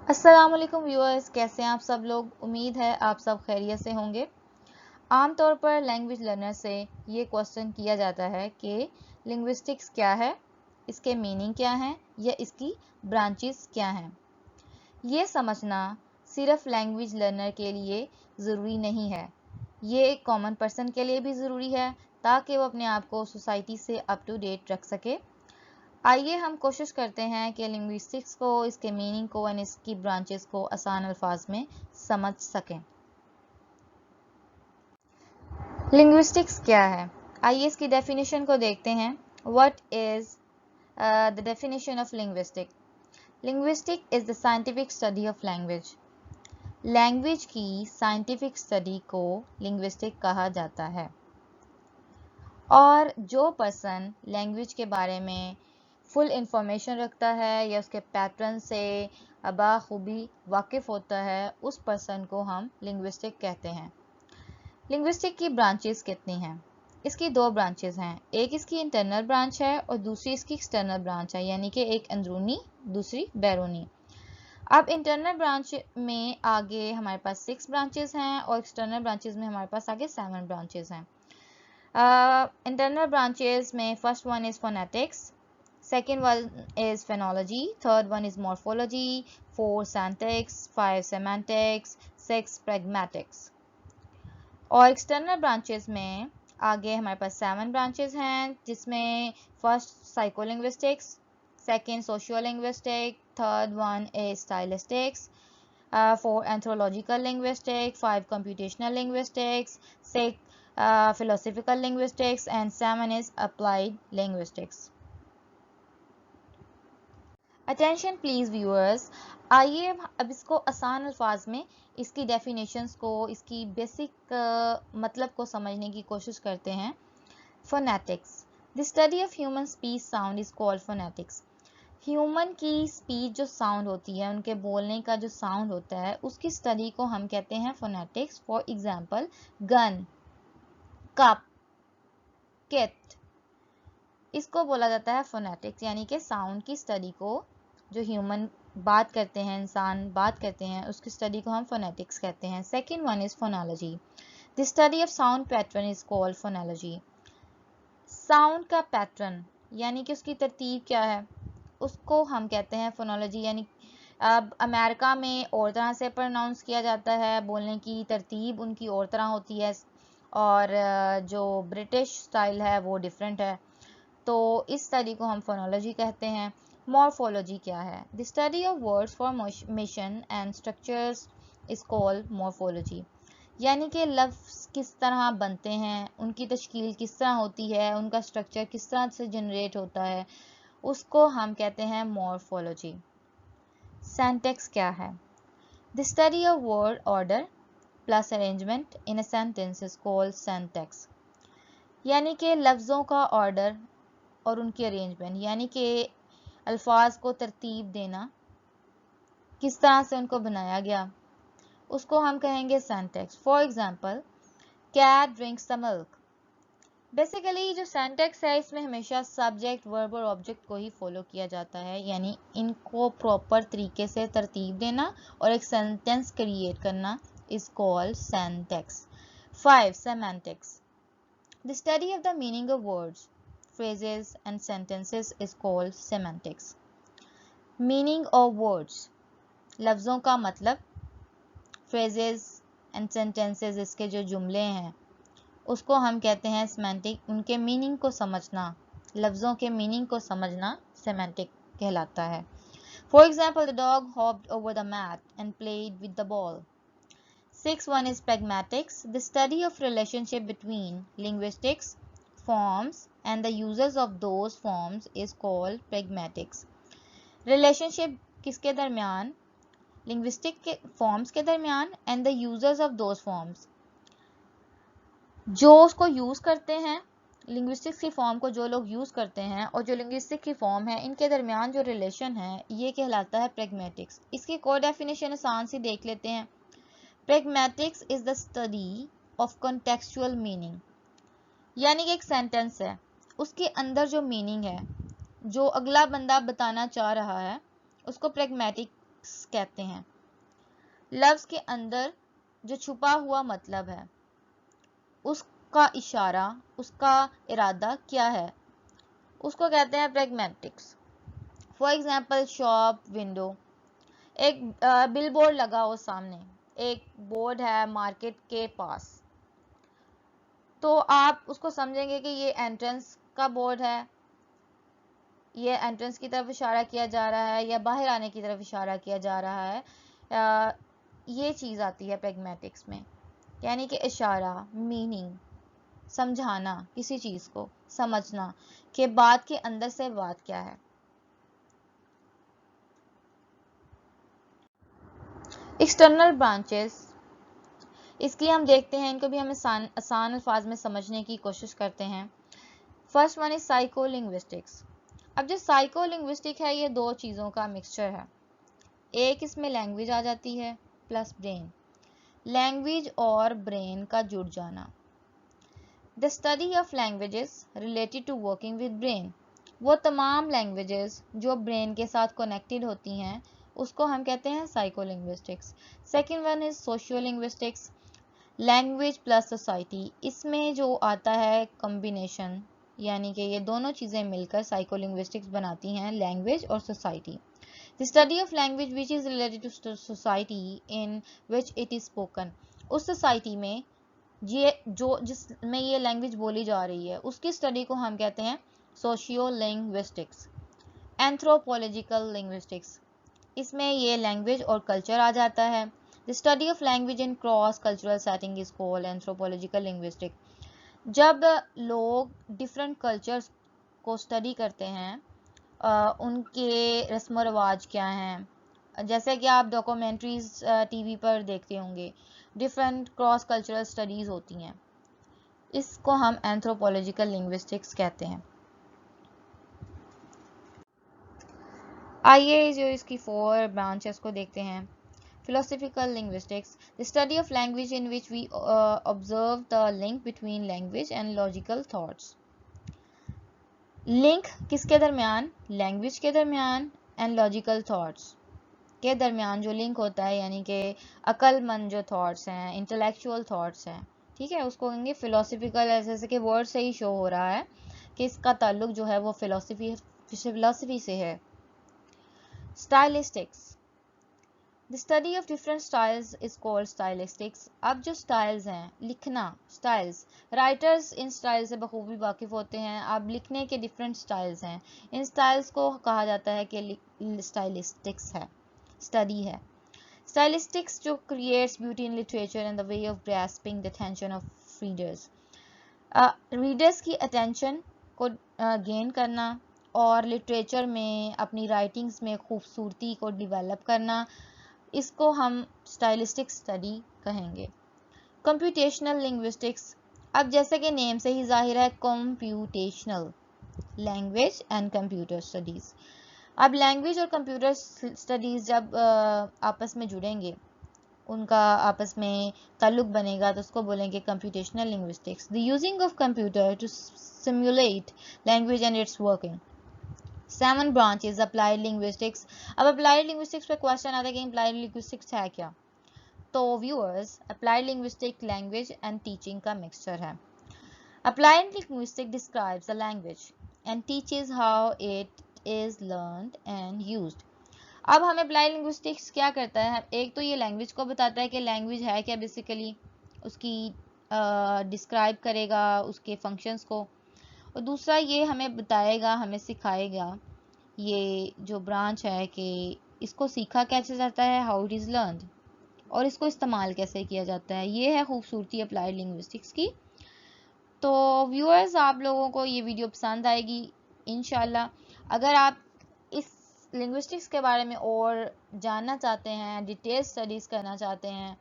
अस्सलाम वालेकुम व्यूअर्स, कैसे हैं आप सब लोग। उम्मीद है आप सब खैरियत से होंगे। आमतौर पर लैंग्वेज लर्नर से ये क्वेश्चन किया जाता है कि लिंग्विस्टिक्स क्या है, इसके मीनिंग क्या हैं या इसकी ब्रांचेस क्या हैं। ये समझना सिर्फ लैंग्वेज लर्नर के लिए ज़रूरी नहीं है, ये एक कॉमन पर्सन के लिए भी ज़रूरी है ताकि वो अपने आप को सोसाइटी से अप टू डेट रख सके। आइए हम कोशिश करते हैं कि लिंग्विस्टिक्स को, इसके मीनिंग को और इसकी ब्रांचेस को आसान अल्फाज में समझ सकें। लिंग्विस्टिक्स क्या है, आइए इसकी डेफिनेशन को देखते हैं। What is the definition of linguistic? Linguistic is the scientific study of language. Language की साइंटिफिक स्टडी को लिंग्विस्टिक कहा जाता है। और जो पर्सन लैंग्वेज के बारे में फुल इंफॉर्मेशन रखता है या उसके पैटर्न से बाखूबी वाकिफ़ होता है, उस पर्सन को हम लिंग्विस्टिक कहते हैं। लिंग्विस्टिक की ब्रांचेस कितनी हैं? इसकी दो ब्रांचेस हैं, एक इसकी इंटरनल ब्रांच है और दूसरी इसकी एक्सटर्नल ब्रांच है, यानी कि एक अंदरूनी दूसरी बैरूनी। अब इंटरनल ब्रांच में आगे हमारे पास 6 ब्रांचेस हैं और एक्सटर्नल ब्रांचेस में हमारे पास आगे 7 ब्रांचेस हैं। इंटरनल ब्रांचेस में first one is phonetics, second one is phonology, third one is morphology, 4 syntax, 5 semantics, 6 pragmatics। और एक्सटर्नल ब्रांचेस में आगे हमारे पास 7 ब्रांचेस हैं, जिसमें first psycholinguistics, second sociolinguistic, third one is stylistics, 4 anthropological linguistic, 5 computational linguistics, 6 philosophical linguistics and 7 is applied linguistics। Attention please viewers, आइए अब इसको आसान अल्फाज में इसकी डेफिनेशंस को, इसकी बेसिक मतलब को समझने की कोशिश करते हैं। Phonetics, the study of human speech sound is called phonetics. Human की स्पीच जो साउंड होती है, उनके बोलने का जो साउंड होता है, उसकी स्टडी को हम कहते हैं phonetics. For example gun, cup, kit, इसको बोला जाता है फोनेटिक्स, यानी कि साउंड की स्टडी को, जो ह्यूमन बात करते हैं, इंसान बात करते हैं, उसकी स्टडी को हम फोनेटिक्स कहते हैं। Second one is phonology, the study of sound pattern is called phonology. Sound का पैटर्न यानी कि उसकी तरतीब क्या है, उसको हम कहते हैं फोनोलॉजी। यानी अब अमेरिका में और तरह से प्रोनाउंस किया जाता है, बोलने की तरतीब उनकी और तरह होती है, और जो ब्रिटिश स्टाइल है वो डिफरेंट है, तो इस स्टडी को हम फोनोलॉजी कहते हैं। मॉर्फोलॉजी क्या है? The study of words formation and structures is called morphology. यानी कि लफ्ज़ किस तरह बनते हैं, उनकी तश्कील किस तरह होती है, उनका स्ट्रक्चर किस तरह से जनरेट होता है, उसको हम कहते हैं मॉर्फोलॉजी। सिंटैक्स क्या है? The study of word order plus arrangement in a sentence is called syntax. यानी कि लफ्ज़ों का ऑर्डर और उनकी अरेंजमेंट, यानी कि अल्फाज को तरतीब देना, किस तरह से उनको बनाया गया, उसको हम कहेंगे syntax. For example, cat drinks the milk. Basically जो सिंटैक्स है, इसमें हमेशा सब्जेक्ट, वर्ब और ऑब्जेक्ट को ही फॉलो किया जाता है, यानी इनको प्रॉपर तरीके से तरतीब देना और एक सेंटेंस क्रिएट करना is called syntax. 5 semantics, the study of the meaning of words, phrases and sentences is called semantics। meaning of words, लफ्ज़ों का मतलब, phrases and sentences इसके जो जुमले हैं, उसको हम कहते हैं semantic। उनके मीनिंग को समझना, लफ्ज़ों के मीनिंग को समझना semantic कहलाता है। For example, the dog hopped over the mat and played with the ball। 6 one is pragmatics, the study of relationship between linguistics forms and the users of those forms is called pragmatics। relationship किसके दरमियान? linguistic के forms के दरमियान and the users of those forms, जो उसको use करते हैं, linguistics की फॉर्म को जो लोग यूज़ करते हैं और जो linguistic की फॉर्म है, इनके दरमियान जो रिलेशन है, ये कहलाता है pragmatics। इसकी कोई डेफिनेशन आसान सी देख लेते हैं। pragmatics is the study of contextual meaning। यानी कि एक सेंटेंस है, उसके अंदर जो मीनिंग है, जो अगला बंदा बताना चाह रहा है, उसको प्रैग्मेटिक कहते हैं। लफ्ज के अंदर जो छुपा हुआ मतलब है, उसका इशारा, उसका इरादा क्या है, उसको कहते हैं pragmatics. For example shop, window. एक बिल बोर्ड लगा हो सामने, एक बोर्ड है मार्केट के पास, तो आप उसको समझेंगे कि ये एंट्रेंस का बोर्ड है, ये एंट्रेंस की तरफ इशारा किया जा रहा है या बाहर आने की तरफ इशारा किया जा रहा है। ये चीज़ आती है प्रैग्मेटिक्स में, यानी कि इशारा, मीनिंग, समझाना, किसी चीज़ को समझना कि बात के अंदर से बात क्या है। एक्सटर्नल ब्रांचेस, इसकी हम देखते हैं, इनको भी हम आसान अल्फाज में समझने की कोशिश करते हैं। First one is psycho linguistics. अब जो साइको लिंग्विस्टिक है, ये दो चीज़ों का मिक्सचर है। एक इसमें लैंग्वेज आ जाती है प्लस ब्रेन, लैंग्वेज और ब्रेन का जुड़ जाना। The study of languages related to working with brain, वो तमाम लैंग्वेजेस जो ब्रेन के साथ कनेक्टेड होती हैं, उसको हम कहते हैं psycho linguistics. Second one is socio linguistics, language plus society. इसमें जो आता है कॉम्बिनेशन, यानी कि ये दोनों चीज़ें मिलकर साइको लिंग्विस्टिक्स बनाती हैं, लैंग्वेज और society. The study of language which is related to society in which it is spoken, उस सोसाइटी में ये जो जिसमें ये लैंग्वेज बोली जा रही है, उसकी स्टडी को हम कहते हैं सोशियो लिंग्विस्टिक्स। एंथ्रोपोलॉजिकल लिंग्विस्टिक्स, इसमें ये लैंग्वेज और कल्चर आ जाता है। The study of language in cross cultural setting is called anthropological linguistic. जब लोग डिफरेंट कल्चर्स को स्टडी करते हैं, उनके रस्म रवाज क्या हैं, जैसे कि आप डॉक्यूमेंट्रीज टीवी पर देखते होंगे, डिफरेंट क्रॉस कल्चरल स्टडीज़ होती हैं, इसको हम एंथ्रोपोलॉजिकल लिंग्विस्टिक्स कहते हैं। आइए जो इसकी 4 ब्रांचेस को देखते हैं। Philosophical linguistics, the study of language in which we observe the link between language and logical thoughts. Link किसके दरमियान? लैंग्वेज के दरमियान एंड लॉजिकल थॉट्स के दरमियान जो लिंक होता है, यानी कि अक्लमंद जो थॉट्स हैं, इंटेलेक्चुअल थॉट्स हैं, ठीक है, उसको कहेंगे फिलोसफिकल। जैसे कि वर्ड से ही शो हो रहा है कि इसका ताल्लुक जो है वो फिलोसफी से है। Stylistics, the study of different styles is called stylistics. अब जो स्टाइल्स हैं, लिखना स्टाइल्स, राइटर्स इन स्टाइल से बखूबी वाकिफ होते हैं। अब लिखने के डिफरेंट स्टाइल्स हैं, इन स्टाइल्स को कहा जाता है कि स्टाइलिस्टिक्स है, स्टडी है। स्टाइलिस्टिक्स जो creates beauty in literature and the way of grasping the attention of readers, readers की अटेंशन को गेन करना और लिटरेचर में अपनी राइटिंग्स में खूबसूरती को डिवेलप करना, इसको हम स्टाइलिस्टिक स्टडी कहेंगे। कंप्यूटेशनल लिंग्विस्टिक्स, अब जैसे कि नेम से ही जाहिर है, computational, language and computer studies. अब लैंग्वेज और कंप्यूटर स्टडीज जब आपस में जुड़ेंगे, उनका आपस में ताल्लुक बनेगा, तो उसको बोलेंगे computational linguistics. The using of computer to simulate language and its working. 7 branches applied linguistics. अब अप्लाइड लिंग्विस्टिक्स पे क्वेश्चन आता है कि अप्लाइड लिंग्विस्टिक्स है क्या? तो viewers, applied linguistic language and teaching का मिक्सचर है। Applied linguistic describes the language and teaches how it is learned and used. अब हमें अप्लाइड लिंग्विस्टिक्स क्या करता है? एक तो ये लैंग्वेज को बताता है कि लैंग्वेज है क्या, बेसिकली उसकी डिस्क्राइब करेगा उसके फंक्शंस को, और दूसरा ये हमें बताएगा, हमें सिखाएगा ये जो ब्रांच है कि इसको सीखा कैसे जाता है, हाउ इट इज़ लर्नड, और इसको इस्तेमाल कैसे किया जाता है। ये है खूबसूरती अप्लाइड लिंग्विस्टिक्स की। तो व्यूअर्स, आप लोगों को ये वीडियो पसंद आएगी इंशाल्लाह। अगर आप इस लिंग्विस्टिक्स के बारे में और जानना चाहते हैं, डिटेल स्टडीज़ करना चाहते हैं,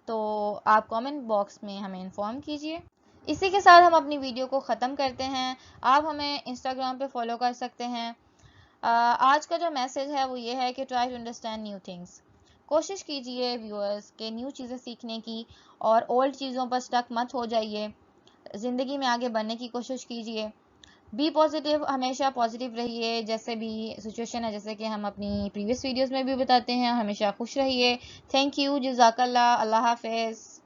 तो आप कमेंट बॉक्स में हमें इन्फॉर्म कीजिए। इसी के साथ हम अपनी वीडियो को ख़त्म करते हैं। आप हमें इंस्टाग्राम पे फॉलो कर सकते हैं। आज का जो मैसेज है वो ये है कि try to understand new things. कोशिश कीजिए व्यूअर्स के न्यू चीज़ें सीखने की, और ओल्ड चीज़ों पर स्टक मत हो जाइए। ज़िंदगी में आगे बढ़ने की कोशिश कीजिए। बी पॉजिटिव, हमेशा पॉजिटिव रहिए, जैसे भी सिचुएशन है, जैसे कि हम अपनी प्रीवियस वीडियोस में भी बताते हैं, हमेशा खुश रहिए। थैंक यू, जज़ाकल्लाह, अल्लाह हाफ़िज़।